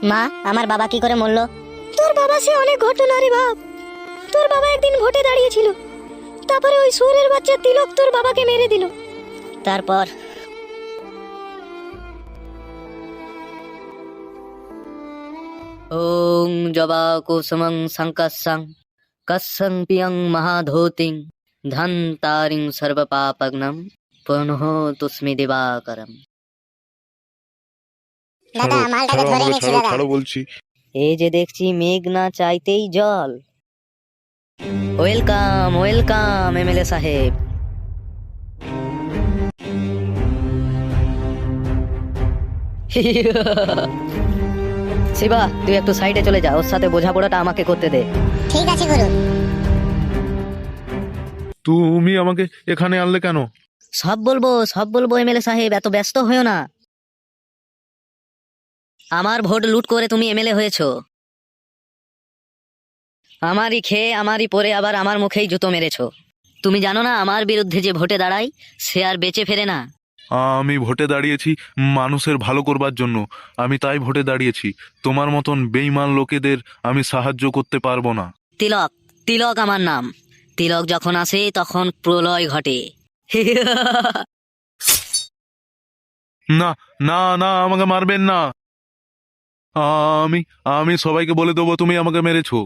মা, আমার বাবা কি করে মরলো? তোর বাবা সে অনেক ঘটনা রে বাপ। তোর বাবা একদিন ভোটে দাঁড়িয়েছিল, তারপরে ওই সুরের বাচ্চা তিলক তোর বাবাকে মেরে দিল। তারপর ওং জবা কুসুমং সংকসং কসং পিয়ং মহাধৌতিং ধন্তারিং সর্বপাপগ্নম পুনঃ তুস্মি দিবাকরম। দাদা মালটাকে ধরে এনেছি দাদা। ছাড়ো বলছি। এই যে দেখছি মেঘ না চাইতেই জল। ওয়েলকাম ওয়েলকাম এমএলএ সাহেব। শিবা, তুই একটু সাইডে চলে যা, ওর সাথে বোঝাপড়াটা আমাকে করতে দে। ঠিক আছে গুরু। তুমি আমাকে এখানে আনলে কেন? সব বলবো এমএলএ সাহেব, এত ব্যস্ত হয়েও না। আমার ভোট লুট করে তুমি এমএলএ হয়েছো, আমারই খেয়ে আমারই পরে আবার আমার মুখেই জুতো মেরেছো। তুমি জানো না আমার বিরুদ্ধে যে ভোটে দাঁড়ায় সে আর বেঁচে ফেরে না। আমি ভোটে দাঁড়িয়েছি মানুষের ভালো করবার জন্য। আমি তাই ভোটে দাঁড়িয়েছি। তোমার মতন বেইমান লোকেদের আমি সাহায্য করতে পারবো না। তিলক, তিলক আমার নাম। তিলক যখন আসে তখন প্রলয় ঘটে। না না না, আমাকে মারবেন না। আমি আমি সবাইকে বলে দেবো তুমি আমাকে মেরেছো।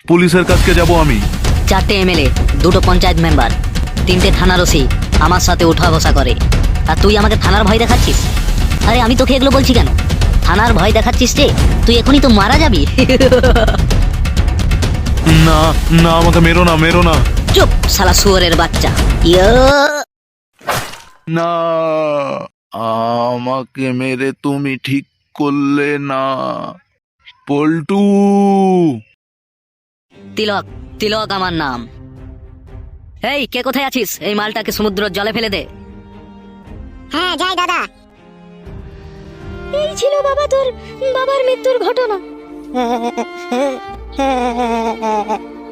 পুলিশের কাছকে যাব আমি। 4টে এমএলএ, 2টো পঞ্চায়েত মেম্বার, 3টে থানার ওসি আমার সাথে উঠা বসা করে, আর তুই আমাকে থানার ভয় দেখাচ্ছিস? আরে আমি তোকে এগুলো বলছি কেন? থানার ভয় দেখাচ্ছিস যে তুই এখনই তো মারা যাবি। না না, আমাকে মেরো না, মেরো না। চুপ শালা শুয়োরের বাচ্চা। না, আমাকে মেরে তুমি ঠিক করলে না পল্টু। তিলক, তিলক আমার নাম। এই কে কোথায় আছিস? এই মালটাকে সমুদ্রের জলে ফেলে দে। হ্যাঁ যাই দাদা। এই ছিল বাবা তোর বাবার মৃত্যুর ঘটনা।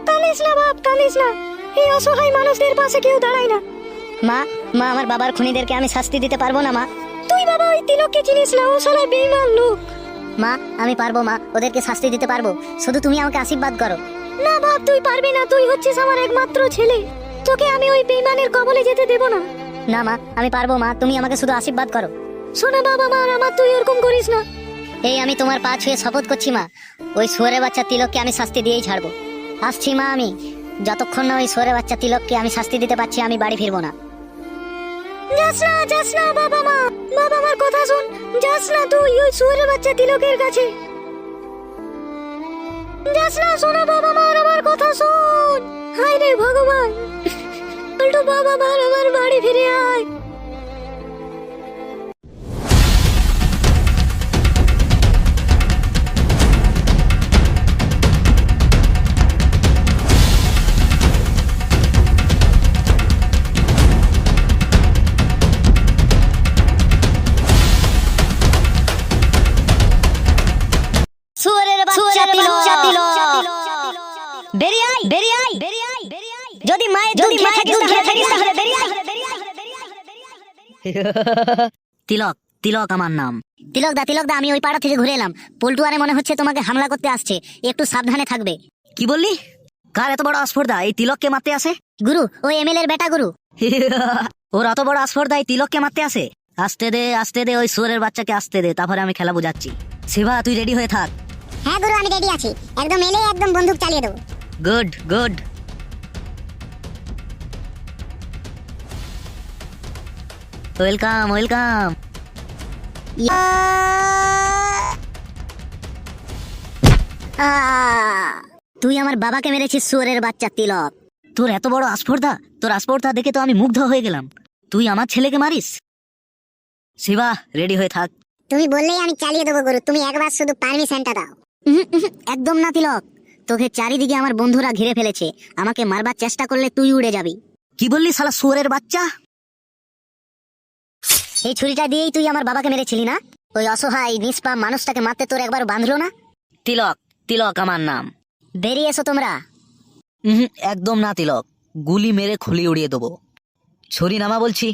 কাঁদিস না বাপ, কাঁদিস না। এই অসহায় মানুষদের পাশে কেউ দাঁড়ায় না। মা, আমার বাবার খুনিদেরকে আমি শাস্তি দিতে পারবো না মা। তুই বাবা ওই তিলককে চিনিস না, ও শালা বেঈমান লোক। মা আমি পারবো মা, ওদেরকে শাস্তি দিতে পারবো, শুধু তুমি আমাকে আশীর্বাদ করো। না বাপ, তুই পারবি না, তুই হচ্ছিস আমার একমাত্র ছেলে, তোকে আমি ওই বেঈমানের কবলে যেতে দেব না। না মা আমি পারবো মা, তুমি আমাকে শুধু আশীর্বাদ করো। শোনা বাবা, আমার তুই এরকম করিস না। এই আমি তোমার পা ছুঁয়ে শপথ করছি মা, ওই শুয়োরের বাচ্চা তিলককে আমি শাস্তি দিয়েই ছাড়বো। আসছি মা আমি, যতক্ষণ না ওই শুয়োরের বাচ্চা তিলককে আমি শাস্তি দিতে পারছি আমি বাড়ি ফিরবো না। যাস না বাবা, বাবা আমার কথা শোন, যাস না তুই ওই শুয়োরের বাচ্চা তিলকের কাছে। যাস না, শোনা বাবা আমার কথা শোন। হায় রে ভগবান, পল্টু বাবা আমার বাড়ি ফিরে আয়। শুয়োরের বাচ্চা তিলক, বেরিয়ে আয়। যদি মায়ের দুধ খেয়ে থাকিস তাহলে বেরিয়ে আয়। তিলক আমার নাম। তিলক দা আমি ওই পাড়া থেকে ঘুরে এলাম। পল্টু আরে মনে হচ্ছে তোমাকে হামলা করতে আসছে, একটু সাবধানে থাকবে। কি বললি? কার এত বড় আস্পর্ধা এই তিলককে মারতে আসে? গুরু, ওই এমএলএর বেটা গুরু। ওর অত বড় আস্পর্ধা এই তিলককে মারতে আসে? আসতে দে ওই শুয়োরের বাচ্চাকে আসতে দে, তারপরে আমি খেলা বুঝাচ্ছি। শিবা তুই রেডি হয়ে থাক। হ্যাঁ গুরু আমি রেডি আছি, একদম এলে একদম বন্দুক চালিয়ে দেবো। গুড। ওয়েলকাম। তুই আমার বাবাকে মেরেছিস শুয়োরের বাচ্চা তিলক। তোর এত বড় আস্পর্ধা, তোর আস্পর্ধা দেখে তো আমি মুগ্ধ হয়ে গেলাম। তুই আমার ছেলেকে মারিস? শিবা রেডি হয়ে থাক। তুমি বললেই আমি চালিয়ে দেবো গুরু, তুমি একবার শুধু পারমিশনটা দাও। একদম না তিলক, তোকে চারিদিকে আমার বন্ধুরা ঘিরে ফেলেছে, আমাকে মারবার চেষ্টা করলে তুই উড়ে যাবি। কি বললি শালা শুয়োরের বাচ্চা? এই ছুরিটা দিয়েই তুই আমার বাবাকে মেরেছিলি না? ওই অসহায় নিষ্পাপ মানুষটাকে মারতে তোর একবার বাঁধলো না? তিলক আমার নাম। বেরিয়ে এসো তোমরা। একদম না তিলক, গুলি মেরে খুলি উড়িয়ে দেবো। ছুরি নামা বলছি।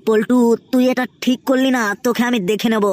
পল্টু তুই এটা ঠিক করলি না, তোকে আমি দেখে নেব।